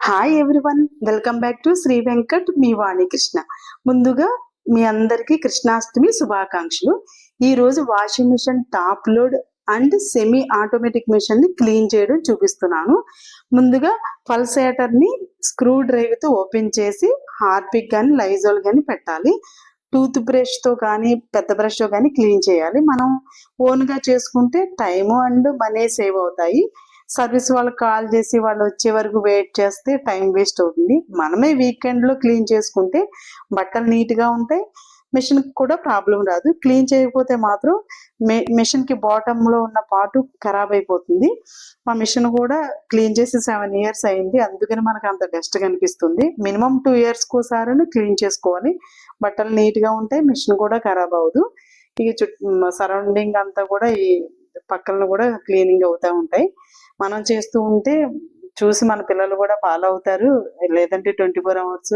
Hi everyone, welcome back to Sri Venkat మీ వాణి కృష్ణ. ముందుగా మీ అందరికీ కృష్ణాష్టమి శుభాకాంక్షలు. ఈ రోజు washing machine top load and semi automatic machine ని క్లీన్ చేయడం చూపిస్తున్నాను. ముందుగా పల్సేటర్ ని స్క్రూ డ్రైవ్ తో ఓపెన్ చేసి హార్పిక్ కానీ లైజాల్ కానీ పెట్టాలి. టూత్ బ్రష్ తో కానీ పెద్ద బ్రష్ తో కానీ క్లీన్ చేయాలి. మనం ఓన్ గా చేసుకుంటే టైము అండ్ మనీ సేవ్ అవుతాయి. సర్వీస్ వాళ్ళకి కాల్ చేసి వాళ్ళు వచ్చే వరకు వెయిట్ చేస్తే టైం వేస్ట్ అవుతుంది. మనమే వీకెండ్లో క్లీన్ చేసుకుంటే బట్టలు నీట్గా ఉంటాయి, మిషన్కి కూడా ప్రాబ్లం రాదు. క్లీన్ చేయకపోతే మాత్రం మిషన్కి బాటంలో ఉన్న పార్ట్ ఖరాబ్ అయిపోతుంది. మా మిషన్ కూడా క్లీన్ చేసి 7 years అయింది, అందుకని మనకు అంత డస్ట్ కనిపిస్తుంది. మినిమం 2 years కోసారి క్లీన్ చేసుకోవాలి. బట్టలు నీట్గా ఉంటాయి, మిషన్ కూడా ఖరాబ్ అవ్వదు. ఇక సరౌండింగ్ అంతా కూడా ఈ పక్కన కూడా క్లీనింగ్ అవుతూ ఉంటాయి. మనం చేస్తూ ఉంటే చూసి మన పిల్లలు కూడా ఫాలో అవుతారు. లేదంటే 24 hours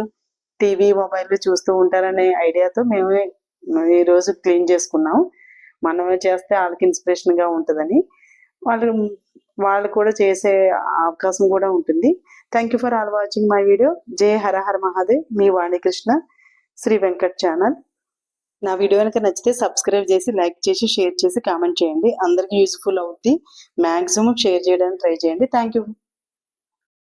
టీవీ మొబైల్ చూస్తూ ఉంటారనే ఐడియాతో మేమే ఈరోజు క్లీన్ చేసుకున్నాం. మనమే చేస్తే వాళ్ళకి ఇన్స్పిరేషన్గా ఉంటుందని వాళ్ళు కూడా చేసే అవకాశం కూడా ఉంటుంది. Thank you for all watching my video. జై హర హర మహాదేవ్, మీ వాణికృష్ణ, శ్రీ వెంకట్ ఛానల్. నా వీడియో కనుక నచ్చితే సబ్స్క్రైబ్ చేసి, లైక్ చేసి, షేర్ చేసి, కామెంట్ చేయండి. అందరికీ యూజ్ఫుల్ అవుద్ది. మ్యాక్సిమం షేర్ చేయడానికి ట్రై చేయండి. Thank you.